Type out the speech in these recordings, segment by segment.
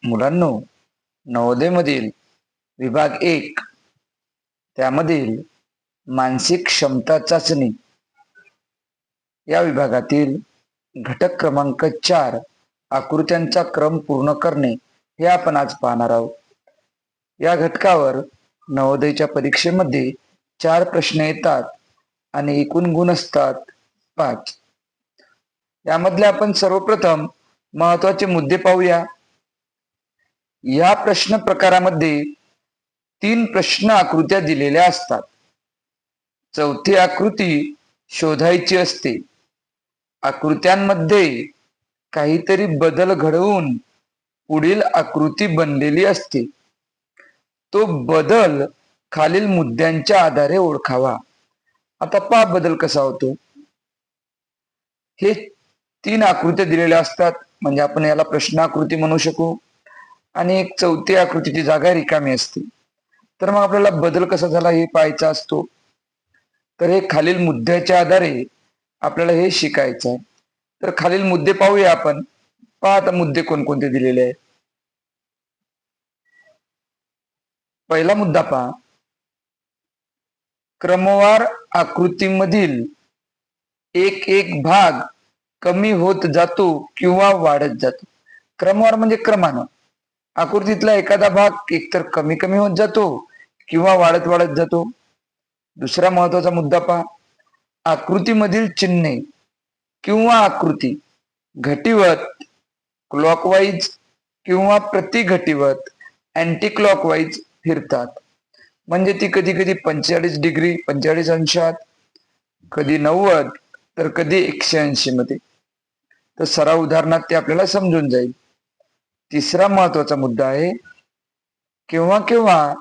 मुलांनो, नवोदयमधील विभाग 1 त्यामधील मानसिक क्षमता चाचणी या विभागातील घटक क्रमांक 4 आकृत्यांचा क्रम पूर्ण करणे हे आपण आज पाहणार आहोत. या घटकावर नवोदयच्या परीक्षेमध्ये 4 प्रश्न येतात आणि एकूण गुण असतात 5. यामधले आपण सर्वप्रथम महत्वाचे मुद्दे पाहूया. या प्रश्न प्रकारामध्ये 3 प्रश्न आकृत्या दिलेल्या असतात. चौथी आकृती शोधायची असते. आकृत्यांमध्ये काहीतरी बदल घडवून पुढील आकृती बनलेली असते. तो बदल खालील मुद्द्यांच्या आधारे ओळखावा. आता पहा बदल कसा होतो. हे 3 आकृत्या दिलेल्या असतात, म्हणजे आपण याला प्रश्न आकृती म्हणू शकू, आणि एक चौथी आकृतीची जागा रिकामी असते. तर मग आपल्याला बदल कसा झाला हे पाहायचा असतो. तर हे खालील मुद्द्याच्या आधारे आपल्याला हे शिकायचं आहे. तर खालील मुद्दे पाहूया आपण. पहा आता मुद्दे कोणकोणते दिलेले आहेत. पहिला मुद्दा पहा, क्रमवार आकृतीमधील एक एक भाग कमी होत जातो किंवा वाढत जातो. क्रमवार म्हणजे क्रमानं. आकृतीतला एखादा भाग एकतर कमी कमी होत जातो किंवा वाढत वाढत जातो. दुसरा महत्वाचा मुद्दा पहा, आकृतीमधील चिन्हे किंवा आकृती घटीवत क्लॉकवाईज किंवा प्रतिघटीवत अँटी क्लॉकवाईज फिरतात. म्हणजे ती कधी कधी 45 डिग्री 45 अंशात, कधी 90 तर कधी 180 मध्ये. तर सराव उदाहरणात ते आपल्याला समजून जाईल. तिसरा महत्वाचा मुद्दा आहे, केव्हा केव्हा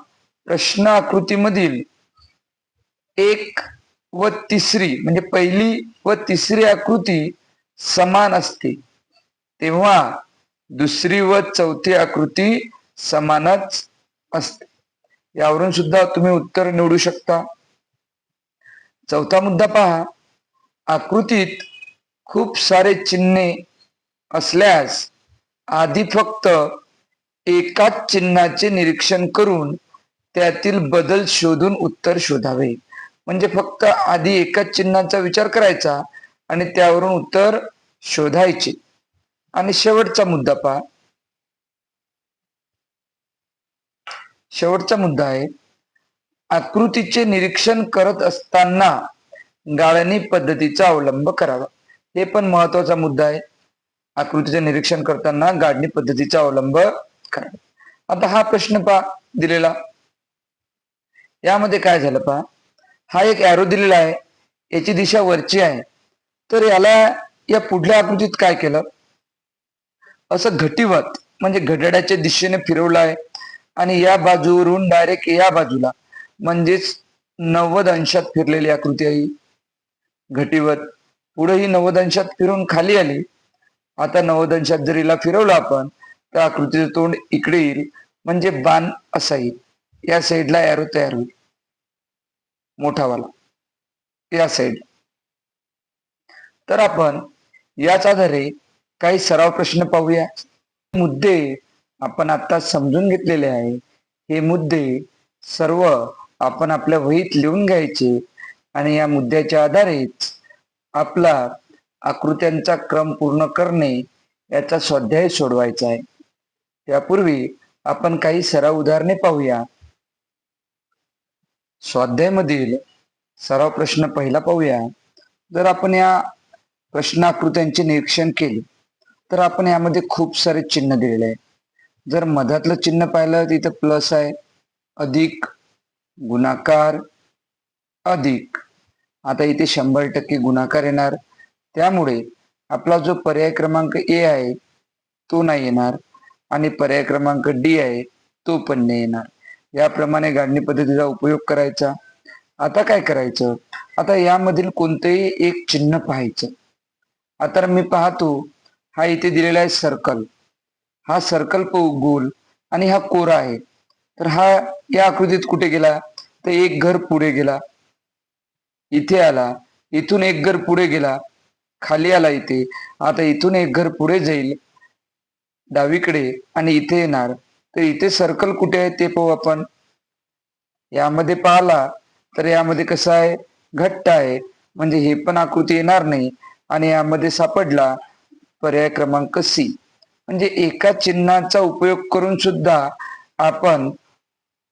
प्रश्न आकृतीमधील एक व तिसरी म्हणजे पहिली व तिसरी आकृती समान असते, तेव्हा दुसरी व चौथी आकृती समानच असते. यावरून सुद्धा तुम्ही उत्तर निवडू शकता. चौथा मुद्दा पहा, आकृतीत खूप सारे चिन्हे असल्यास आधी फक्त एकाच चिन्हाचे निरीक्षण करून त्यातील बदल शोधून उत्तर शोधावे. म्हणजे फक्त आधी एकाच चिन्हाचा विचार करायचा आणि त्यावरून उत्तर शोधायचे. आणि शेवटचा मुद्दा पहा, शेवटचा मुद्दा आहे, आकृतीचे निरीक्षण करत असताना गाळणी पद्धतीचा अवलंब करावा. हे पण महत्वाचा मुद्दा आहे. आकृतीचे निरीक्षण करताना गाळणी पद्धतीचा अवलंब करावा. आता हा प्रश्न पहा दिलेला, यामध्ये काय झालं पहा, हा एक एरो दिलेला आहे, याची दिशा वरची आहे. तर याला या पुढल्या आकृतीत काय केलं, असं घटीवत म्हणजे घड्याळाच्या दिशेने फिरवलं आहे आणि या बाजूवरून डायरेक्ट या बाजूला म्हणजेच 90 अंशात फिरलेली आकृती आहे. घटीवत पुढे ही 90 अंशात फिरून खाली आली. आता 90 अंशात जर हिला फिरवलं आपण तर आकृतीचं तोंड इकडे येईल, म्हणजे बाण असा येईल. या साईडला एरो तयार होईल मोठावाला या साईड. तर आपण याच आधारे काही सराव प्रश्न पाहूया. मुद्दे आपण आता समजून घेतलेले आहे. हे मुद्दे सर्व आपण आपल्या वहीत लिहून घ्यायचे आणि या मुद्द्याच्या आधारेच आपला आकृत्यांचा क्रम पूर्ण करणे याचा स्वाध्याय सोडवायचा आहे. त्यापूर्वी आपण काही सराव उदाहरणे पाहूया. स्वाध्यायामधील सराव प्रश्न पहिला पाहूया. जर आपण या प्रश्न आकृत्यांचे निरीक्षण केले तर आपण यामध्ये खूप सारे चिन्ह दिलेले आहे. जर मधातलं चिन्ह पाहिलं तर इथं प्लस आहे, अधिक, गुणाकार, अधिक. आता इथे 100% गुणाकार येणार, त्यामुळे आपला जो पर्याय क्रमांक ए आहे तो नाही येणार आणि पर्याय क्रमांक डी आहे तो पण नाही येणार. याप्रमाणे गाळणी पद्धतीचा उपयोग करायचा. आता काय करायचं, आता यामधील कोणतेही एक चिन्ह पाहायचं. आता मी पाहतो हा इथे दिलेला आहे सर्कल, हा सर्कल गोल आणि हा कोरा आहे. तर हा या आकृतीत कुठे गेला, तर एक घर पुढे गेला, इथे आला, इथून एक घर पुढे गेला, खाली आला इथे. आता इथून एक घर पुढे जाईल, डावीकडे आणि इथे येणार, तर इथे सर्कल कुठे आहे ते पाहू आपण. यामध्ये पाहिला तर यामध्ये कसं आहे, घट्ट आहे, म्हणजे हे पण आकृती येणार नाही. आणि यामध्ये सापडला पर्याय क्रमांक सी, म्हणजे एका चिन्हाचा उपयोग करून सुद्धा आपण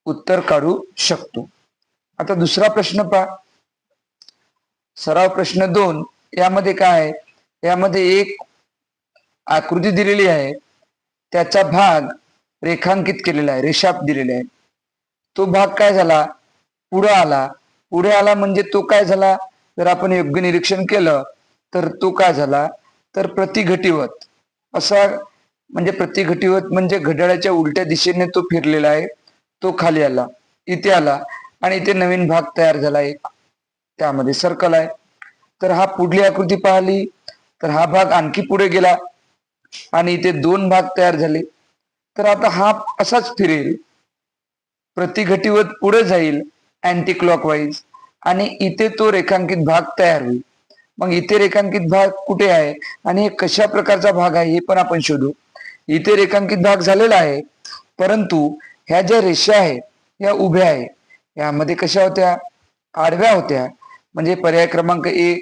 उत्तर काढू शकतो. आता दुसरा प्रश्न पहा, सराव प्रश्न 2. यामध्ये काय आहे, यामध्ये एक आकृती दिलेली आहे, त्याचा भाग रेखांकित केलेला आहे, रेषाप दिलेले आहे. तो भाग काय झाला, पुढे आला. पुढे आला म्हणजे तो काय झाला, जर आपण योग्य निरीक्षण केलं तर तो काय झाला, तर प्रतिघटीवत असा, म्हणजे प्रतिघटीवत म्हणजे घड्याळाच्या उलट्या दिशेने तो फिरलेला आहे. तो खाली आला, इथे आला आणि इथे नवीन भाग तयार झाला एक, त्यामध्ये सर्कल आहे. तर हा पुढली आकृती पाहिली तर हा भाग आणखी पुढे गेला आणि इथे दोन भाग तयार झाले. तर आता हा असाच फिरेल, प्रतिघटीवत पुढे जाईल अँटी क्लॉकवाईज, आणि इथे तो रेखांकित भाग तयार होईल. मग इथे रेखांकित भाग कुठे आहे आणि हे कशा प्रकारचा भाग आहे हे पण आपण शोधू. इथे रेखांकित भाग झालेला आहे, परंतु ह्या ज्या रेषा आहेत या उभ्या आहे, यामध्ये कशा होत्या, आडव्या होत्या. म्हणजे पर्याय क्रमांक ए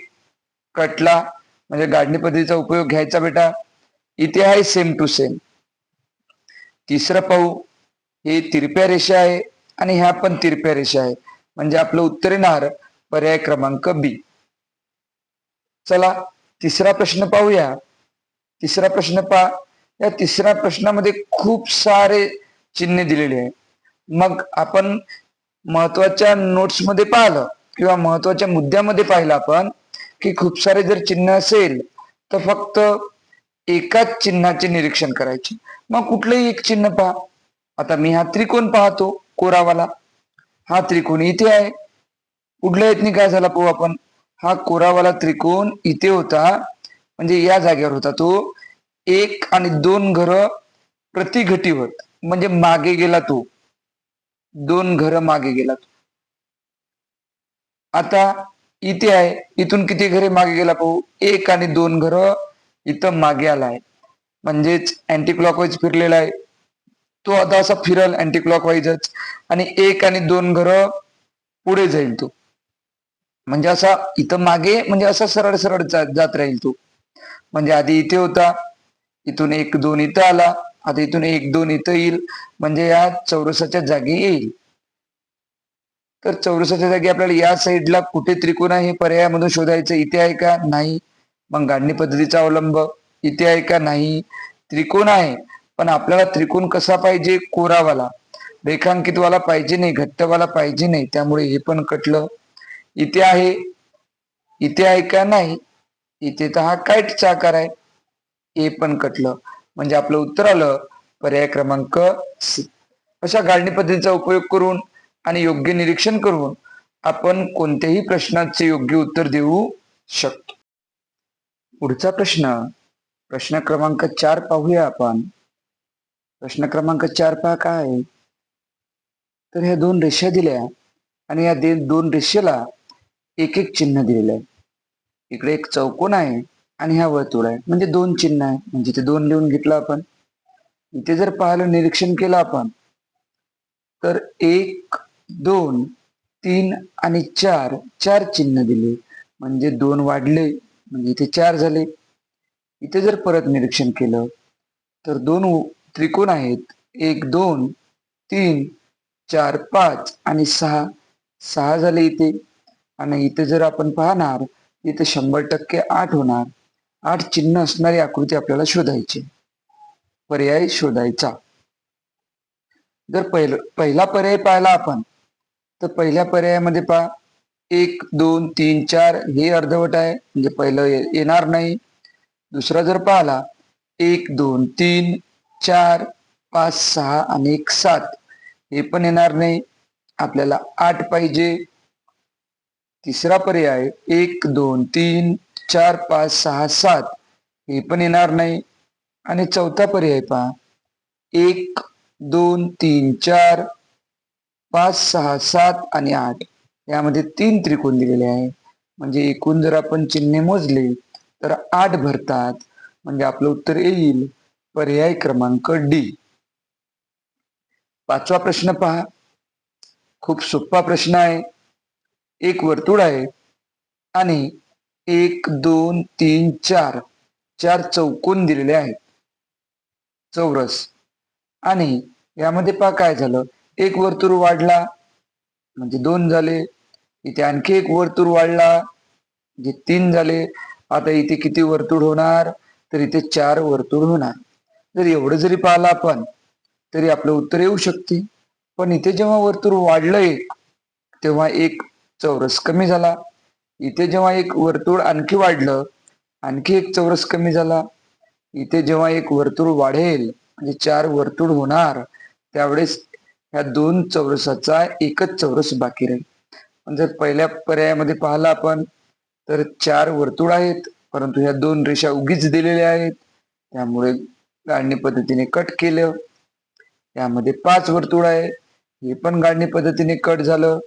कटला, म्हणजे गाडणी पद्धतीचा उपयोग घ्यायचा बेटा. इथे आहे सेम टू सेम. तिसरं पाहू, हे तिरप्या रेषा आहे आणि ह्या पण तिरप्या रेषा आहे, म्हणजे आपलं उत्तर येणार पर्याय क्रमांक बी. चला तिसरा प्रश्न पाहूया. तिसरा प्रश्न पहा, या तिसऱ्या प्रश्नामध्ये खूप सारे चिन्ह दिलेले आहे. मग आपण महत्वाच्या नोट्स मध्ये पाहिलं किंवा महत्वाच्या मुद्द्यामध्ये पाहिलं आपण की खूप सारे जर चिन्ह असेल तर फक्त एकाच चिन्हाचे निरीक्षण करायचे. मग कुठलंही एक चिन्ह पहा. आता मी हा त्रिकोण पाहतो कोरावाला, हा त्रिकोण इथे आहे. पुढल्या येतनी काय झाला पाहू आपण, हा कोरावाला त्रिकोण इथे होता, म्हणजे या जागेवर होता तो. एक आणि दोन घर प्रतिघटीवत म्हणजे मागे गेला तो, दोन घर मागे गेला तो. आता इथे आहे, इथून किती घरे मागे गेला पाहू, एक आणि दोन घर इथं मागे आला आहे, म्हणजेच अँटी क्लॉकवाईज फिरलेला आहे तो. आता असा फिरल अँटी क्लॉकवाईजच, आणि एक आणि दोन घर पुढे जाईल तो, म्हणजे असा इथं मागे, म्हणजे असा सरळ सरळ जात राहील तो. म्हणजे आधी इथे होता, इथून एक दोन इथं आला, आता इथून एक दोन इथं येईल, म्हणजे या चौरसाच्या जागी येईल. तर चौरसाच्या जागी आपल्याला या साईडला कुठे त्रिकोण आहे हे पर्यायामधून शोधायचं. इथे आहे का, नाही. मग गाडणी पद्धतीचा अवलंब, इथे आहे का, नाही. त्रिकोण आहे, पण आपल्याला त्रिकोण कसा पाहिजे, कोरावाला, रेखांकितवाला पाहिजे नाही, घट्टवाला पाहिजे नाही, त्यामुळे हे पण कटलं. इथे आहे, इथे आहे का, नाही. इथे तर हा काईटचा आकार आहे, हे पण कटलं. म्हणजे आपलं उत्तर आलं पर्याय क्रमांक सी. अशा गाळणी पद्धतीचा उपयोग करून आणि योग्य निरीक्षण करून आपण कोणत्याही प्रश्नाचे योग्य उत्तर देऊ शकतो. पुढचा प्रश्न, प्रश्न क्रमांक 4 पाहूया आपण. प्रश्न क्रमांक 4 पहा काय आहे, तर ह्या दोन रेषा दिल्या आणि या दोन रेषेला एक एक चिन्ह दिलेलं आहे. इकडे एक चौकोन आहे आणि हा वर्तुळ आहे, म्हणजे दोन चिन्ह आहे, म्हणजे ते दोन लिहून घेतलं आपण. इथे जर पाहिलं, निरीक्षण केलं आपण, तर 1 2 3 आणि 4 चार चिन्ह दिले, म्हणजे दोन वाढले, म्हणजे इथे 4 झाले. इथे जर परत निरीक्षण केलं तर दोन त्रिकोण आहेत, 1 2 3 4 5 आणि 6 6 झाले इथे. आणि इथे जर आपण पाहणार, इथे 100% 8 होणार. 8 चिन्ह असणारी आकृती आपल्याला शोधायची, पर्याय शोधायचा. जर पहिला पर्याय पाहिला आपण, तर पहिल्या पर्यायामध्ये पहा 1 2 3 4 हे अर्धवट आहे, म्हणजे पहिलं येणार नाही. दुसरा जर पाहिला 1 2 3 4 5 6 आणि 1 7 हे पण येणार नाही, आपल्याला 8 पाहिजे. तिसरा पर्याय 1 2 3 4 5 6 7 हे पण येणार नाही. आणि चौथा पर्याय पहा 1 2 3 4 5 6 7 आणि 8, यामध्ये 3 त्रिकोण दिलेले आहे, म्हणजे एकूण जर आपण चिन्हे मोजले तर 8 भरतात, म्हणजे आपलं उत्तर येईल पर्याय क्रमांक डी. पाचवा प्रश्न पहा, खूप सोपा प्रश्न आहे. एक वर्तुळ आहे आणि 1 2 3 4 चार चौकोन दिलेले आहेत, चौरस. आणि यामध्ये पहा काय झालं, एक वर्तुळ वाढला म्हणजे 2 झाले, इथे आणखी एक वर्तुळ वाढला म्हणजे 3 झाले. आता इथे किती वर्तुळ होणार, तर इथे 4 वर्तुळ होणार. जर एवढं जरी पाहिलं आपण तरी आपलं उत्तर येऊ शकते. पण इथे जेव्हा वर्तुळ वाढलंय तेव्हा एक चौरस कमी झाला. इथे जेव्हा एक वर्तुळ आणखी वाढलं, आणखी एक चौरस कमी झाला. इथे जेव्हा एक वर्तुळ वाढेल म्हणजे 4 वर्तुळ होणार, त्यावेळेस ह्या 2 चौरसाचा एकच चौरस बाकी राहील. पण जर पहिल्या पर्यायामध्ये पाहिलं आपण तर 4 वर्तुळ आहेत, परंतु ह्या 2 रेषा उगीच दिलेल्या आहेत, त्यामुळे गाळणी पद्धतीने कट केलं. यामध्ये 5 वर्तुळ आहे, हे पण गाळणी पद्धतीने कट झालं.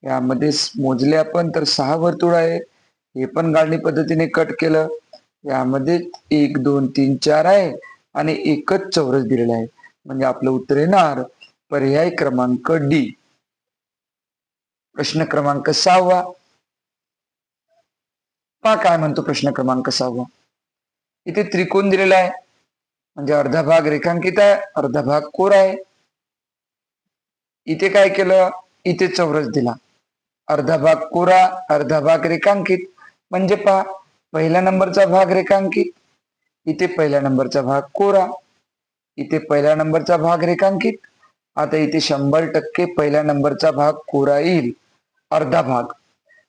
यामध्ये मोजले आपण तर 6 वर्तुळ आहे, हे पण गाळणी पद्धतीने कट केलं. यामध्ये 1 2 3 4 आहे आणि एकच चौरस दिलेला आहे. म्हणजे आपलं उत्तर येणार पर्याय क्रमांक डी. प्रश्न क्रमांक 6. पहा काय म्हणतो प्रश्न क्रमांक 6. इथे त्रिकोण दिलेला आहे म्हणजे अर्धा भाग रेखांकित आहे, अर्धा भाग कोरा आहे. इथे काय केलं, इथे चौरस दिला, अर्धा भाग कोरा अर्धा भाग रेखांकित. म्हणजे पहा, पहिल्या नंबरचा भाग रेखांकित, इथे पहिल्या नंबरचा भाग कोरा, इथे पहिल्या नंबरचा भाग रेखांकित. आता इथे 100% पहिल्या नंबरचा भाग कोरा येईल, अर्धा भाग.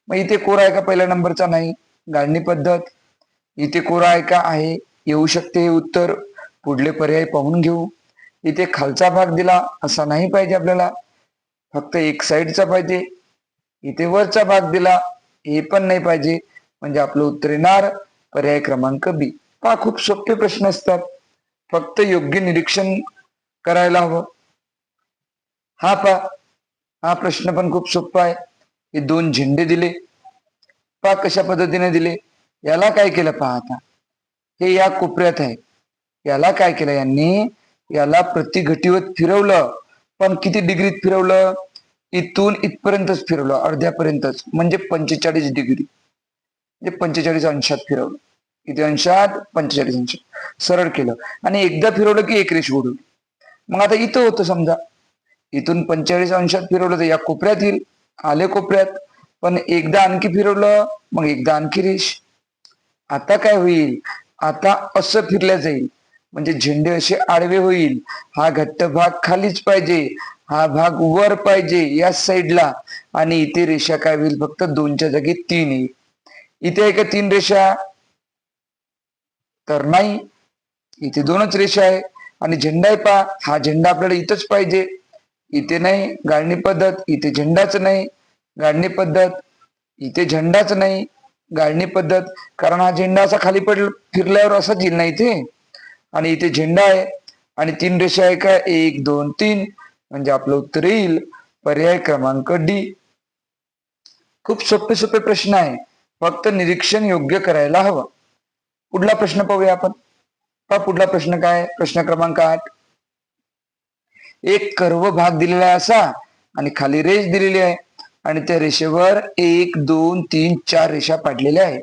मग इथे कोरा आहे का पहिल्या नंबरचा, नाही, गाळणी पद्धत. इथे कोरा आहे का, आहे, येऊ शकते हे उत्तर. पुढले पर्याय पाहून घेऊ. इथे खालचा भाग दिला असा नाही पाहिजे आपल्याला, फक्त एक साईडचा पाहिजे. इथे वरचा भाग दिला, हे पण नाही पाहिजे. म्हणजे आपलं उत्तर येणार पर्याय क्रमांक बी. पहा, खूप सोपे प्रश्न असतात, फक्त योग्य निरीक्षण करायला हवं. हा पहा, हा प्रश्न पण खूप सोपा आहे. हे 2 झेंडे दिले, पहा कशा पद्धतीने दिले. याला काय केलं पहा, आता हे या कोपऱ्यात आहे, याला काय केलं यांनी, याला प्रतिघटीवत फिरवलं. पण किती डिग्रीत फिरवलं, इथून इथपर्यंतच फिरवलं, अर्ध्यापर्यंतच, म्हणजे 45 डिग्री, म्हणजे 45 अंशात फिरवलं. किती अंशात, 45 अंशात सरळ केलं. आणि एकदा फिरवलं की एक रेष उडवली. मग आता इथं होतं समजा, इथून 45 अंशात फिरवलं तर या कोपऱ्यात येईल, आले कोपऱ्यात. पण एकदा आणखी फिरवलं, मग एकदा आणखी रेष. आता काय होईल, आता असं फिरल्या जाईल, म्हणजे झेंडे असे आडवे होईल. हा घट्ट भाग खालीच पाहिजे, हा भाग वर पाहिजे या साईडला. आणि इथे रेषा काय होईल, फक्त 2च्या जागी 3 येईल. इथे आहे का 3 रेषा, तर नाही, इथे 2च रेषा आहे. आणि झेंडा आहे पहा, हा झेंडा आपल्याला इथंच पाहिजे, इथे नाही, गाळणी पद्धत. इथे झेंडाच नाही, गाळणी पद्धत. इथे झेंडाच नाही, गाळणी पद्धत. कारण हा झेंडा असा खाली फिरल्यावर असाच येईल ना इथे. आणि इथे झेंडा आहे आणि 3 रेषा आहे का, 1 2 3. म्हणजे आपलं उत्तर येईल पर्याय क्रमांक डी. खूप सोपे सोपे प्रश्न आहे, फक्त निरीक्षण योग्य करायला हवं. पुढला प्रश्न पाहूया आपण. पुढला प्रश्न काय, प्रश्न क्रमांक 8. एक कर्व भाग दिलेला आहे असा आणि खाली रेष दिलेली आहे आणि त्या रेषेवर 1 2 3 4 रेषा पाडलेल्या आहे.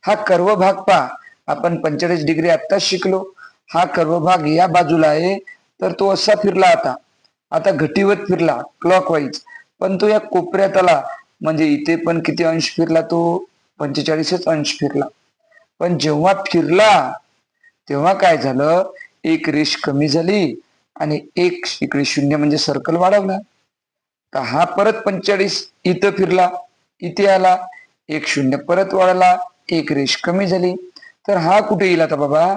हा कर्व भाग पहा, आपण 45 डिग्री आत्ताच शिकलो. हा कर्व भाग या बाजूला आहे, तर तो असा फिरला. आता घटीवत फिरला क्लॉकवाईज, पण तो या कोपऱ्यात आला, म्हणजे इथे पण किती अंश फिरला, तो 45 अंश फिरला. पण जेव्हा फिरला तेव्हा काय झालं, एक रेष कमी झाली आणि एक इकडे 0 म्हणजे सर्कल वाढवला. तर हा परत 45 इथं फिरला, इथे आला, एक 0 परत वाढला, एक रेष कमी झाली. तर हा कुठे येईल आता बाबा,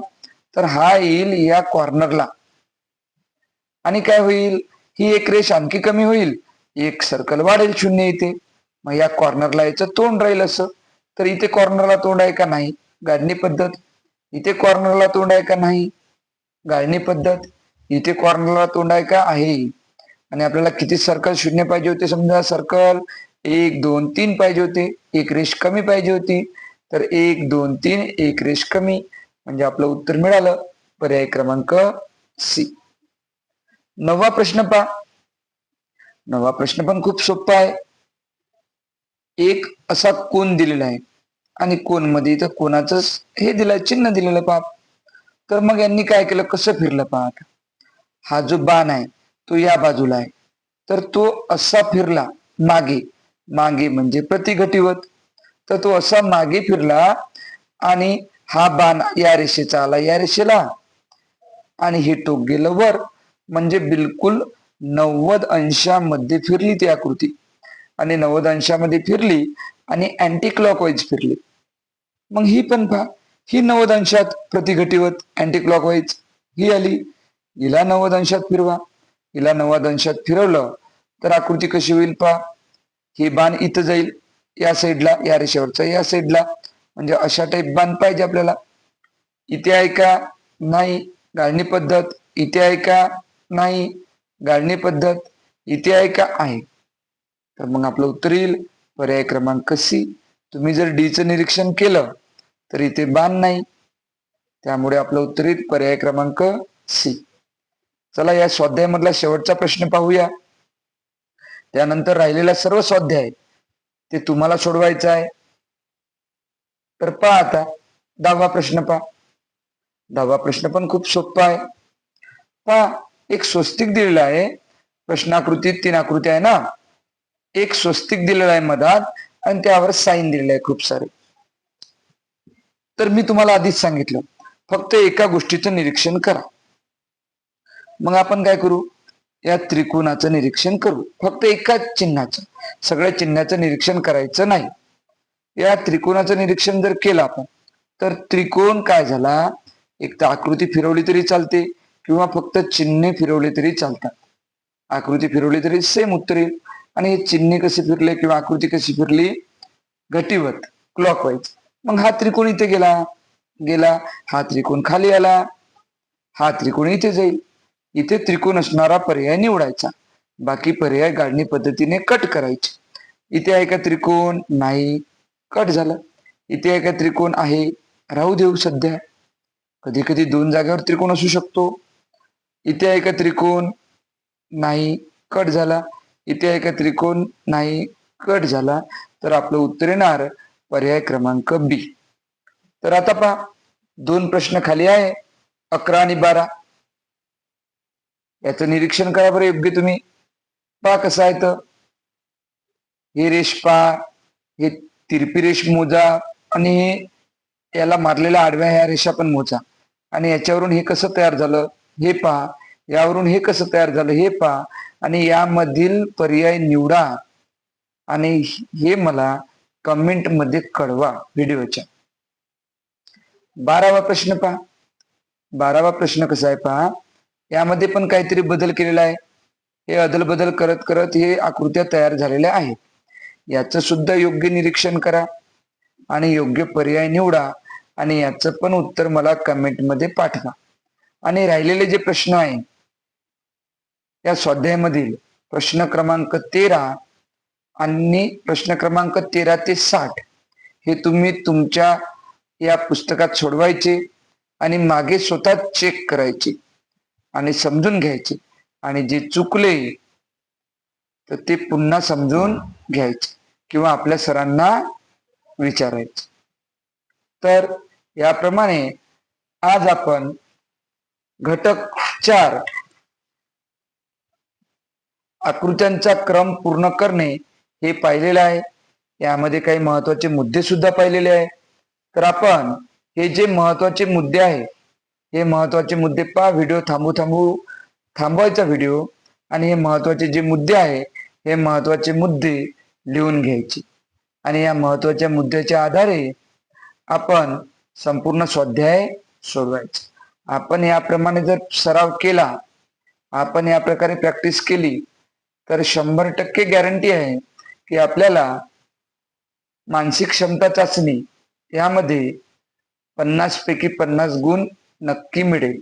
तर हा येईल या कॉर्नरला. आणि काय होईल, ही एक रेष आणखी कमी होईल, एक सर्कल वाढेल 0 इथे. मग या कॉर्नरला याचं तोंड राहील असं. तर इथे कॉर्नरला तोंड आहे का, नाही, गाळणी पद्धत. इथे कॉर्नरला तोंड आहे का, नाही, गाळणी पद्धत. इथे कॉर्नरला तोंड आहे का, आहे. आणि आपल्याला किती सर्कल 0 पाहिजे होते, समजा सर्कल 1 2 3 पाहिजे होते, एक रेष कमी पाहिजे होती. तर 1 2 3 एक रेष कमी, म्हणजे आपलं उत्तर मिळालं पर्याय क्रमांक सी. 9वा प्रश्न पहा. 9वा प्रश्न पण खूप सोपा आहे. एक असा कोन दिलेला आहे आणि कोन मध्ये इथं कोणाचं हे दिलंय, चिन्ह दिलेलं पहा. तर मग यांनी काय केलं, कसं फिरलं पहा. हा जो बाण आहे तो या बाजूला आहे, तर तो असा फिरला मागे. मागे म्हणजे प्रतिघटिवत. तर तो असा मागे फिरला आणि हा बाण या रेषेचा आला या रेषेला आणि हे टोक गेलं वर. म्हणजे बिलकुल 90 अंशामध्ये फिरली ती आकृती आणि 90 अंशामध्ये फिरली आणि अँटी क्लॉकवाईज फिरली. मग ही पण पहा, ही 90 अंशात प्रतिघटिवत अँटी क्लॉकवाईज ही आली. हिला 90 अंशात फिरवा. हिला 90 अंशात फिरवलं तर आकृती कशी होईल पहा. हे बाण इथं जाईल या साईडला, या रेषेवरचा या साईडला. म्हणजे अशा टाईप बाण पाहिजे आपल्याला. इथे आहे का, नाही, गाळणी पद्धत. इथे आहे का, नाही, गाळणी पद्धत. इथे आहे का, आहे. तर मग आपलं उत्तर येईल पर्याय क्रमांक सी. तुम्ही जर डी चं निरीक्षण केलं तर इथे बाण नाही, त्यामुळे आपलं उत्तर येईल पर्याय क्रमांक सी. चला या स्वाध्यायामधला शेवटचा प्रश्न पाहूया. त्यानंतर राहिलेला सर्व स्वाध्याय ते तुम्हाला सोडवायचं आहे. तर पहा आता 10वा प्रश्न पहा. 10वा प्रश्न पण खूप सोपा आहे. पहा, एक स्वस्तिक दिलेला आहे. प्रश्नाकृतीत 3 आकृती आहे ना. एक स्वस्तिक दिलेला आहे मधात आणि त्यावर साईन दिलेलं आहे खूप सारे. तर मी तुम्हाला आधीच सांगितलं, फक्त एका गोष्टीचं निरीक्षण करा. मग आपण काय करू, या त्रिकोणाचं निरीक्षण करू. फक्त एकाच चिन्हाचं, सगळ्या चिन्हाचं निरीक्षण करायचं नाही. या त्रिकोणाचं निरीक्षण जर केलं आपण तर त्रिकोण काय झाला, एक तर आकृती फिरवली तरी चालते किंवा फक्त चिन्हे फिरवले तरी चालतात. आकृती फिरवली तरी सेम उत्तर येईल. आणि हे चिन्हे कसे फिरले किंवा आकृती कशी फिरली, घटीवत क्लॉकवाईज. मग हा त्रिकोण इथे गेला गेला, हा त्रिकोण खाली आला, हा त्रिकोण इथे जाईल. इथे त्रिकोण असणारा पर्याय निवडायचा, बाकी पर्याय गाळणी पद्धतीने कट करायचे. इथे आहे का त्रिकोण, नाही, कट झालं. इथे आहे का त्रिकोण, आहे, राहू देऊ सध्या. कधी कधी 2 जागेवर त्रिकोण असू शकतो. इथे आहे का त्रिकोण, नाही, कट झाला. इथे आहे का त्रिकोण, नाही, कट झाला. तर आपलं उत्तर येणार पर्याय क्रमांक बी. तर आता पहा, 2 प्रश्न खाली आहे, 11 आणि 12. याचं निरीक्षण करा बरं योग्य तुम्ही. पहा कसं आहे, तर हे रेष पहा, हे तिरपी रेष मोजा आणि याला मारलेल्या आडव्या ह्या रेषा पण मोजा. आणि याच्यावरून हे कसं तयार झालं हे पहा, यावरून हे कसं तयार झालं हे पहा आणि यामधील पर्याय निवडा आणि हे मला कमेंट मध्ये कळवा व्हिडिओच्या. 12वा प्रश्न पहा. 12वा प्रश्न कसा आहे पहा, यामध्ये पण काहीतरी बदल केलेला आहे. हे अदल बदल करत करत हे आकृत्या तयार झालेल्या आहेत. याचं सुद्धा योग्य निरीक्षण करा आणि योग्य पर्याय निवडा आणि याचं पण उत्तर मला कमेंट मध्ये पाठवा. आणि राहिलेले जे प्रश्न आहे या स्वाध्यायामधील प्रश्न क्रमांक 13 आणि प्रश्न क्रमांक 13 ते 60 हे तुम्ही तुमच्या या पुस्तकात सोडवायचे आणि मागे स्वतः चेक करायचे आणि समजून घ्यायचे. आणि जे चुकले तर ते पुन्हा समजून घ्यायचे किंवा आपल्या सरांना विचारायचे. तर याप्रमाणे आज आपण घटक 4 आकृत्यांचा क्रम पूर्ण करणे हे पाहिलेलं आहे. यामध्ये काही महत्वाचे मुद्दे सुद्धा पाहिलेले आहे. तर आपण हे जे महत्वाचे मुद्दे आहे हे महत्वाचे मुद्दे पहा. व्हिडिओ थांबवायचा व्हिडिओ आणि हे महत्वाचे जे मुद्दे आहे हे महत्वाचे मुद्दे लिहून घ्यायचे आणि या महत्वाच्या मुद्द्याच्या आधारे आपण संपूर्ण स्वाध्याय सोडवायचा. आपण याप्रमाणे जर सराव केला, आपण या प्रकारे प्रॅक्टिस केली तर 100% गॅरंटी आहे की आपल्याला मानसिक क्षमता चाचणी यामध्ये 50 पैकी 50 गुण नक्की मिळेल.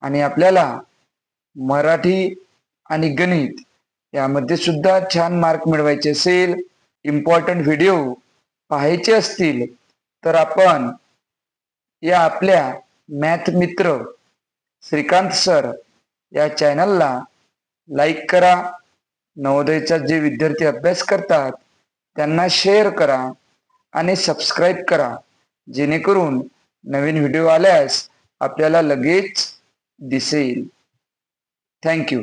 आणि आपल्याला मराठी आणि गणित यामध्ये सुद्धा छान मार्क मिळवायचे असेल, इम्पॉर्टंट व्हिडिओ पाहायचे असतील तर आपण या आपल्या मॅथ मित्र श्रीकांत सर या चॅनलला लाईक करा. नवोदयचा जे विद्यार्थी अभ्यास करतात त्यांना शेअर करा आणि सबस्क्राईब करा, जेणेकरून नवीन व्हिडिओ आल्यास आपल्याला लगेच दिसेल. थँक्यू.